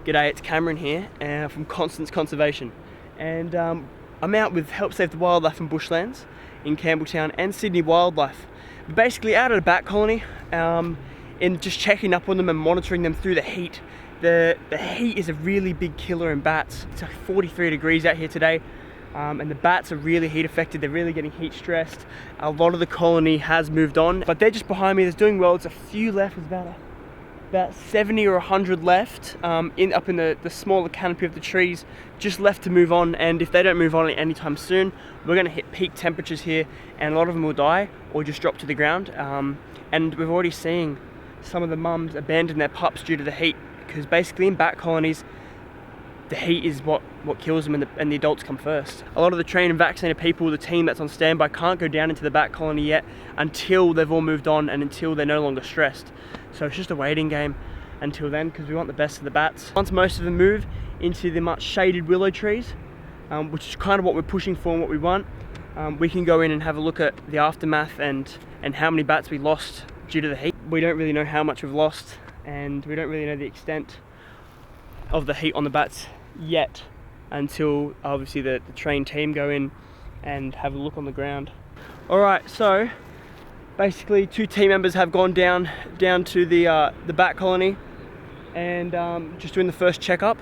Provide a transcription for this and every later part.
G'day, it's Cameron here from Constance Conservation, and I'm out with Help Save the Wildlife and Bushlands in Campbelltown and Sydney Wildlife. Basically out at a bat colony, and just checking up on them and monitoring them through the heat. The heat is a really big killer in bats. It's like 43 degrees out here today, and the bats are really heat affected. They're really getting heat stressed. A lot of the colony has moved on, but they're just behind me. There's doing well. There's a few left. There's about 70 or 100 left up in the smaller canopy of the trees, just left to move on. And if they don't move on anytime soon, we're going to hit peak temperatures here, and a lot of them will die or just drop to the ground. And we're already seeing some of the mums abandon their pups due to the heat, because basically in bat colonies, the heat is what kills them, and the adults come first. A lot of the trained and vaccinated people, the team that's on standby, can't go down into the bat colony yet until they've all moved on and until they're no longer stressed. So it's just a waiting game until then, because we want the best of the bats. Once most of them move into the much shaded willow trees, which is kind of what we're pushing for and what we want, we can go in and have a look at the aftermath and how many bats we lost due to the heat. We don't really know how much we've lost, and we don't really know the extent of the heat on the bats yet until obviously the trained team go in and have a look on the ground. Alright, so basically 2 team members have gone down to the bat colony and just doing the first checkup.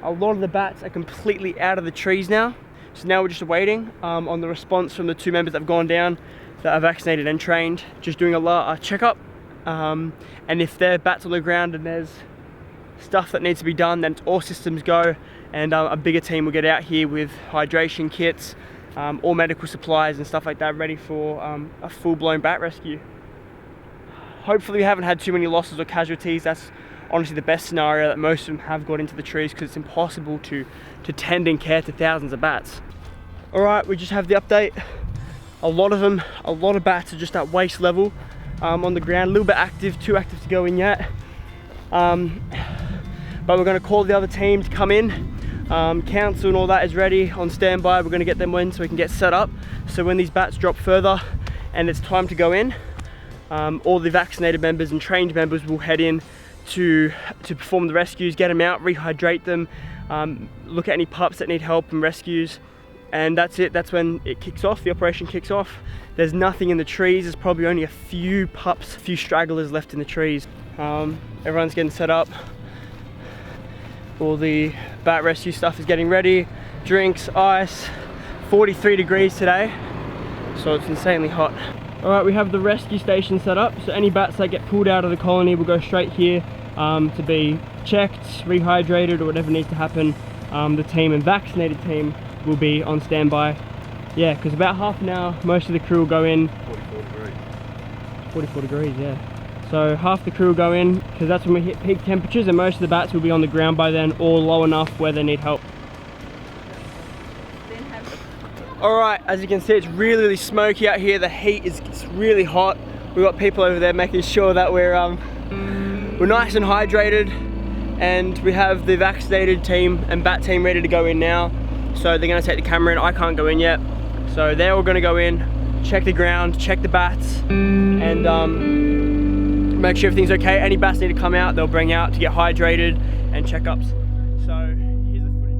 A lot of the bats are completely out of the trees now, so now we're just waiting on the response from the 2 members that have gone down, that are vaccinated and trained, just doing a checkup, and if there are bats on the ground and there's stuff that needs to be done, then all systems go, and a bigger team will get out here with hydration kits, all medical supplies and stuff like that, ready for a full-blown bat rescue. Hopefully we haven't had too many losses or casualties. That's honestly the best scenario, that most of them have got into the trees, because it's impossible to tend and care to thousands of bats. Alright, we just have the update. A lot of bats are just at waist level on the ground, a little bit active, too active to go in yet. But we're going to call the other team to come in. Council and all that is ready on standby. We're going to get them in so we can get set up, so when these bats drop further and it's time to go in, all the vaccinated members and trained members will head in to perform the rescues, get them out, rehydrate them, look at any pups that need help and rescues, and that's it. That's when it kicks off, the operation kicks off. There's nothing in the trees. There's probably only a few pups, a few stragglers left in the trees. Everyone's getting set up. All the bat rescue stuff is getting ready. Drinks, ice, 43 degrees today, so it's insanely hot. Alright, we have the rescue station set up, so any bats that get pulled out of the colony will go straight here to be checked, rehydrated, or whatever needs to happen. The team and vaccinated team will be on standby. Yeah, because about half an hour, most of the crew will go in. 44 degrees. 44 degrees, yeah. So half the crew will go in, because that's when we hit peak temperatures, and most of the bats will be on the ground by then, or low enough where they need help. Alright, as you can see, it's really smoky out here. The heat it's really hot. We've got people over there making sure that we're nice and hydrated, and we have the vaccinated team and bat team ready to go in now. So they're going to take the camera in. I can't go in yet, so they're all going to go in, check the ground, check the bats, and make sure everything's okay. Any bats need to come out, they'll bring out to get hydrated and checkups. So here's the footage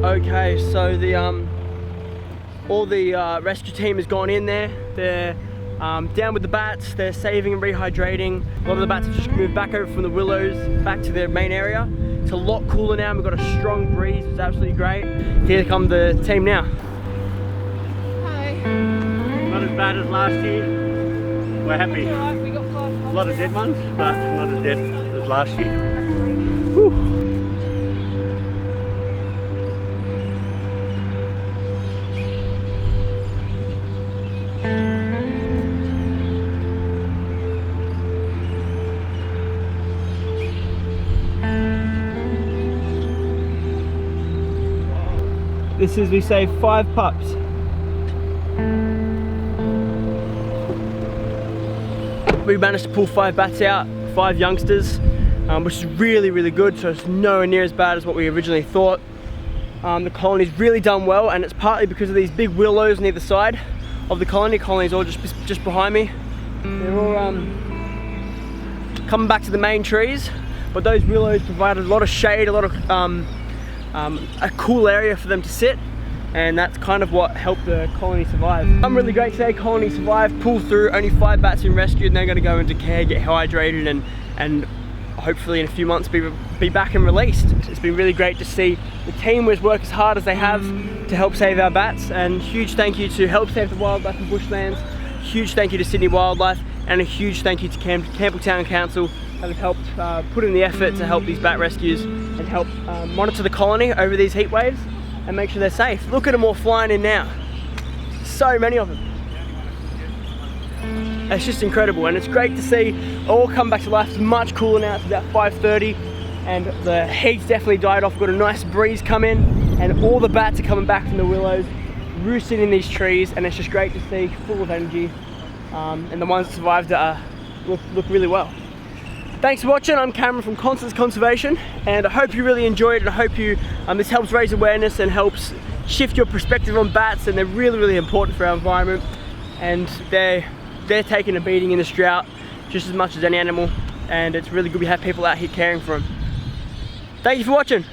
Okay, so all the rescue team has gone in there. They're down with the bats. They're saving and rehydrating. A lot of the bats have just moved back over from the willows back to their main area. It's a lot cooler now. We've got a strong breeze. It's absolutely great. Here come the team now. Hi. Not as bad as last year. We're happy. Right, we got 5 A lot of dead ones, but not as dead as last year. Whew. This is, we say, 5 pups. We managed to pull 5 bats out, 5 youngsters, which is really good, so it's nowhere near as bad as what we originally thought. The colony's really done well, and it's partly because of these big willows on either side of the colony. The colony's all just behind me. They're all coming back to the main trees, but those willows provided a lot of shade, a lot of a cool area for them to sit, and that's kind of what helped the colony survive. I'm really great today. Colony survived, pulled through, only 5 bats in rescue, and they're going to go into care, get hydrated, and hopefully in a few months be back and released. It's been really great to see the team work as hard as they have to help save our bats, and huge thank you to Help Save the Wildlife and Bushlands, huge thank you to Sydney Wildlife, and a huge thank you to Campbelltown Council that have helped put in the effort to help these bat rescues and help monitor the colony over these heat waves and make sure they're safe. Look at them all flying in now. So many of them. It's just incredible, and it's great to see all come back to life. It's much cooler now. It's about 5:30 and the heat's definitely died off. Got a nice breeze come in, and all the bats are coming back from the willows, roosting in these trees, and it's just great to see, full of energy, and the ones that survived look really well. Thanks for watching. I'm Cameron from Constance Conservation, and I hope you really enjoyed it. I hope this helps raise awareness and helps shift your perspective on bats, and they're really important for our environment, and they're taking a beating in this drought just as much as any animal, and it's really good we have people out here caring for them. Thank you for watching.